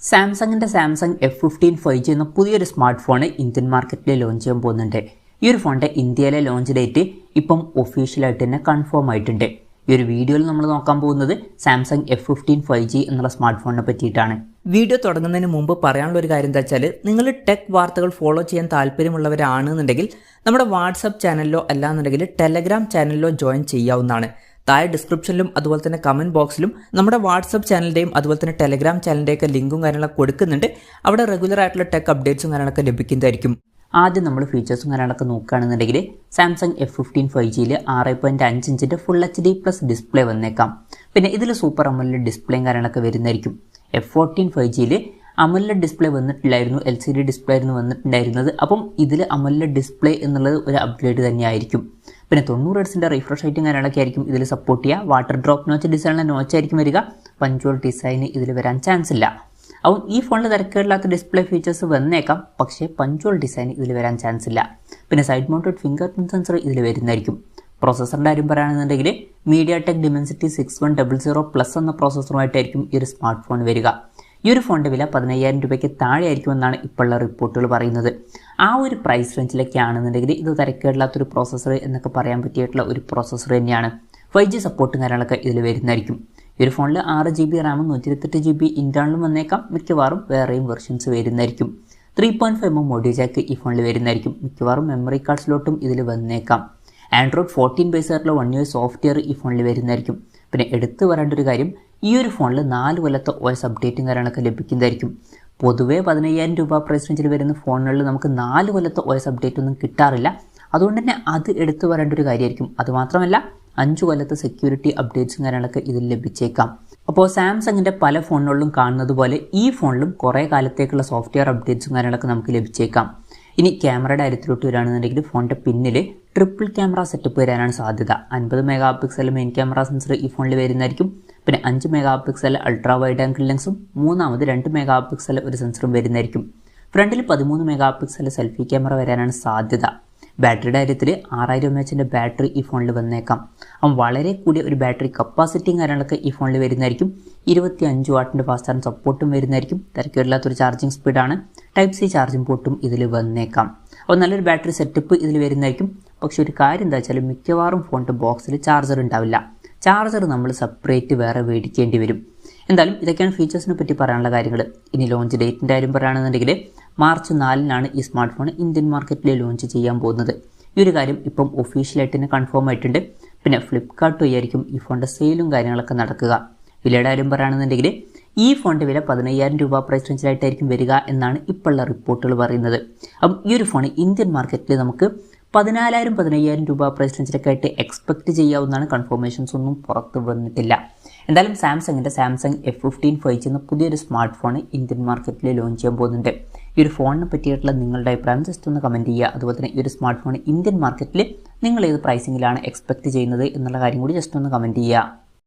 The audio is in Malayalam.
സാംസങ്ങിൻ്റെ സാംസങ് F15 5G എന്ന പുതിയൊരു സ്മാർട്ട് ഫോൺ ഇന്ത്യൻ മാർക്കറ്റിൽ ലോഞ്ച് ചെയ്യാൻ പോകുന്നുണ്ട്. ഈ ഒരു ഫോണിൻ്റെ ഇന്ത്യയിലെ ലോഞ്ച് ഡേറ്റ് ഇപ്പം ഒഫീഷ്യലായിട്ട് തന്നെ കൺഫേം ആയിട്ടുണ്ട്. ഈ ഒരു വീഡിയോയിൽ നമ്മൾ നോക്കാൻ പോകുന്നത് സാംസങ് F15 5G എന്നുള്ള സ്മാർട്ട് ഫോണിനെ പറ്റിയിട്ടാണ്. വീഡിയോ തുടങ്ങുന്നതിന് മുമ്പ് പറയാനുള്ള ഒരു കാര്യം എന്താ വെച്ചാൽ, നിങ്ങൾ ടെക് വാർത്തകൾ ഫോളോ ചെയ്യാൻ താല്പര്യമുള്ളവരാണെന്നുണ്ടെങ്കിൽ നമ്മുടെ വാട്സപ്പ് ചാനലിലോ അല്ലാന്നുണ്ടെങ്കിൽ ടെലഗ്രാം ചാനലിലോ ജോയിൻ ചെയ്യാവുന്നതാണ്. താഴെ ഡിസ്ക്രിപ്ഷനിലും അതുപോലെ തന്നെ കമൻറ്റ് ബോക്സിലും നമ്മുടെ വാട്സപ്പ് ചാനലിൻ്റെയും അതുപോലെ തന്നെ ടെലഗ്രാം ചാനലിൻ്റെയൊക്കെ ലിങ്കും കാര്യങ്ങളൊക്കെ കൊടുക്കുന്നുണ്ട്. അവിടെ റെഗുലർ ആയിട്ടുള്ള ടെക് അപ്ഡേറ്റ്സും കാര്യങ്ങളൊക്കെ ലഭിക്കുന്നതായിരിക്കും. ആദ്യം നമ്മൾ ഫീച്ചേഴ്സും കാര്യങ്ങളൊക്കെ നോക്കുകയാണെന്നുണ്ടെങ്കിൽ സാംസങ് F15 5Gയിൽ 6.5 ഇഞ്ചിൻ്റെ ഫുൾ HD+ ഡിസ്പ്ലേ വന്നേക്കാം. പിന്നെ ഇതിൽ സൂപ്പർ അമോലെഡ് ഡിസ്പ്ലേയും കാര്യങ്ങളൊക്കെ വരുന്നതായിരിക്കും. F14 5Gയിൽ അമോലെഡ് ഡിസ്പ്ലേ വന്നിട്ടില്ലായിരുന്നു, LCD ഡിസ്പ്ലേ ആയിരുന്നു വന്നിട്ടുണ്ടായിരുന്നത്. അപ്പം ഇതിൽ അമോലെഡ് ഡിസ്പ്ലേ എന്നുള്ളത് ഒരു അപ്ഗ്രേഡ് തന്നെയായിരിക്കും. പിന്നെ 90 ഹെർട്സിൻ്റെ റിഫ്രഷ് റേറ്റും കാര്യങ്ങളൊക്കെ ആയിരിക്കും ഇതിൽ സപ്പോർട്ട് ചെയ്യുക. വാട്ടർ ഡ്രോപ്പ് നോച്ച് ഡിസൈനിലെ നോച്ചായിരിക്കും വരിക. പഞ്ച്വൽ ഡിസൈന് ഇതിൽ വരാൻ ചാൻസ് ഇല്ല. അപ്പം ഈ ഫോണിൽ തിരക്കേടില്ലാത്ത ഡിസ്പ്ലേ ഫീച്ചേഴ്സ് വന്നേക്കാം, പക്ഷേ പഞ്ച്വൽ ഡിസൈൻ ഇതിൽ വരാൻ ചാൻസ് ഇല്ല. പിന്നെ side mounted finger print sensor ഇതിൽ വരുന്നതായിരിക്കും. പ്രോസസ്സറിൻ്റെ കാര്യം പറയുകയാണെന്നുണ്ടെങ്കിൽ MediaTek Dimensity 6100+ എന്ന പ്രോസസ്സറുമായിട്ടായിരിക്കും ഈ ഒരു സ്മാർട്ട് ഫോൺ വരിക. ഈ ഒരു ഫോണിൻ്റെ വില 15,000 രൂപയ്ക്ക് താഴെയായിരിക്കുമെന്നാണ് ഇപ്പോഴുള്ള റിപ്പോർട്ടുകൾ പറയുന്നത്. ആ ഒരു പ്രൈസ് റേഞ്ചിലൊക്കെ ആണെന്നുണ്ടെങ്കിൽ ഇത് തിരക്കേടില്ലാത്തൊരു പ്രോസസ്സർ എന്നൊക്കെ പറയാൻ പറ്റിയിട്ടുള്ള ഒരു പ്രോസസ്സർ തന്നെയാണ്. 5G സപ്പോർട്ടും കാര്യങ്ങളൊക്കെ ഇതിൽ വരുന്നതായിരിക്കും. ഈ ഒരു ഫോണിൽ 6GB RAM 128GB ഇൻറ്റേർണലും വന്നേക്കാം. മിക്കവാറും വേറെയും വെർഷൻസ് വരുന്നതായിരിക്കും. 3.5mm ഓഡിയോ ജാക്ക് ഈ ഫോണിൽ വരുന്നതായിരിക്കും. മിക്കവാറും മെമ്മറി കാർഡ് സ്ലോട്ടും ഇതിൽ വന്നേക്കാം. Android 14 ബേസ് ആയിട്ടുള്ള 1 UI സോഫ്റ്റ്വെയർ ഈ ഫോണിൽ വരുന്നതായിരിക്കും. പിന്നെ എടുത്തു പറയേണ്ട ഒരു കാര്യം, ഈ ഒരു ഫോണിൽ 4 കൊല്ലത്തെ OS അപ്ഡേറ്റും കാര്യങ്ങളൊക്കെ ലഭിക്കുന്നതായിരിക്കും. പൊതുവേ 15,000 രൂപ പ്രൈസ് റേഞ്ചിൽ വരുന്ന ഫോണുകളിൽ നമുക്ക് 4 കൊല്ലത്തെ OS അപ്ഡേറ്റ് ഒന്നും കിട്ടാറില്ല. അതുകൊണ്ട് തന്നെ അത് എടുത്തു പറയേണ്ട ഒരു കാര്യമായിരിക്കും. അതുമാത്രമല്ല 5 കൊല്ലത്തെ സെക്യൂരിറ്റി അപ്ഡേറ്റ്സും കാര്യങ്ങളൊക്കെ ഇതിൽ ലഭിച്ചേക്കാം. അപ്പോൾ സാംസങ്ങിൻ്റെ പല ഫോണുകളിലും കാണുന്നത് പോലെ ഈ ഫോണിലും കുറേ കാലത്തേക്കുള്ള സോഫ്റ്റ്വെയർ അപ്ഡേറ്റ്സും കാര്യങ്ങളൊക്കെ നമുക്ക് ലഭിച്ചേക്കാം. ഇനി ക്യാമറയുടെ കാര്യത്തിലോട്ട് വരികയാണെന്നുണ്ടെങ്കിൽ ഫോണിൻ്റെ പിന്നിൽ ട്രിപ്പിൾ ക്യാമറ സെറ്റപ്പ് വരാനാണ് സാധ്യത. 50 മെഗാ മെയിൻ ക്യാമറ സെൻസർ ഈ ഫോണിൽ വരുന്നതായിരിക്കും. പിന്നെ 5 മെഗാ അൾട്രാ വൈഡ് ആംഗിൾ ലെൻസും 2 മെഗാ ഒരു സെൻസറും വരുന്നതായിരിക്കും. ഫ്രണ്ടിൽ 13 മെഗാ സെൽഫി ക്യാമറ വരാനാണ് സാധ്യത. ബാറ്ററിയുടെ കാര്യത്തിൽ 6000 mAh ബാറ്ററി ഈ ഫോണിൽ വന്നേക്കാം. അപ്പം വളരെ കൂടിയ ഒരു ബാറ്ററി കപ്പാസിറ്റിയും കാര്യങ്ങളൊക്കെ ഈ ഫോണിൽ വരുന്നതായിരിക്കും. 25 വാട്ടിൻ്റെ ഫാസ്റ്റ് ചാർജ് സപ്പോർട്ടും വരുന്നതായിരിക്കും. തിരക്കേടില്ലാത്തൊരു ചാർജിങ് സ്പീഡാണ്. Type-C ചാർജിങ് പോർട്ടും ഇതിൽ വന്നേക്കാം. അപ്പോൾ നല്ലൊരു ബാറ്ററി സെറ്റപ്പ് ഇതിൽ വരുന്നതായിരിക്കും. പക്ഷേ ഒരു കാര്യം എന്താ വെച്ചാൽ, മിക്കവാറും ഫോണിൻ്റെ ബോക്സിൽ ചാർജർ ഉണ്ടാവില്ല. ചാർജർ നമ്മൾ സെപ്പറേറ്റ് വേറെ മേടിക്കേണ്ടി വരും. എന്തായാലും ഇതൊക്കെയാണ് ഫീച്ചേഴ്സിനെ പറ്റി പറയാനുള്ള കാര്യങ്ങൾ. ഇനി ലോഞ്ച് ഡേറ്റിൻ്റെ കാര്യം പറയുകയാണെന്നുണ്ടെങ്കിൽ മാർച്ച് 4 ഈ സ്മാർട്ട് ഫോൺ ഇന്ത്യൻ മാർക്കറ്റിൽ ലോഞ്ച് ചെയ്യാൻ പോകുന്നത്. ഈ ഒരു കാര്യം ഇപ്പം ഒഫീഷ്യലായിട്ട് തന്നെ കൺഫേം ആയിട്ടുണ്ട്. പിന്നെ ഫ്ലിപ്കാർട്ട് വഴിയായിരിക്കും ഈ ഫോണിൻ്റെ സെയിലും കാര്യങ്ങളൊക്കെ നടക്കുക. വിലയുടെ കാര്യം പറയുകയാണെന്നുണ്ടെങ്കിൽ ഈ ഫോണിൻ്റെ വില 15,000 രൂപ പ്രൈസ് റേഞ്ചിലായിട്ടായിരിക്കും വരിക എന്നാണ് ഇപ്പോഴുള്ള റിപ്പോർട്ടുകൾ പറയുന്നത്. അപ്പം ഈ ഒരു ഫോൺ ഇന്ത്യൻ മാർക്കറ്റിൽ നമുക്ക് 14,000-15,000 രൂപ പ്രൈസ് റേഞ്ചിലൊക്കെ ആയിട്ട് എക്സ്പെക്റ്റ് ചെയ്യാവുന്നതാണ്. കൺഫർമേഷൻസ് ഒന്നും പുറത്ത് വന്നിട്ടില്ല. എന്തായാലും സാംസങ്ങിൻ്റെ സാംസങ് F15 5G എന്ന പുതിയൊരു സ്മാർട്ട് ഫോൺ ഇന്ത്യൻ മാർക്കറ്റിൽ ലോഞ്ച് ചെയ്യാൻ പോകുന്നുണ്ട്. ഈ ഒരു ഫോണിനെ പറ്റിയിട്ടുള്ള നിങ്ങളുടെ അഭിപ്രായം ജസ്റ്റ് ഒന്ന് കമൻറ്റ് ചെയ്യുക. അതുപോലെ തന്നെ ഈ ഒരു സ്മാർട്ട് ഫോൺ ഇന്ത്യൻ മാർക്കറ്റിൽ നിങ്ങൾ ഏത് പ്രൈസിങ്ങിലാണ് എക്സ്പെക്റ്റ് ചെയ്യുന്നത് എന്നുള്ള കാര്യം കൂടി ജസ്റ്റ് ഒന്ന് കമൻറ്റ് ചെയ്യുക.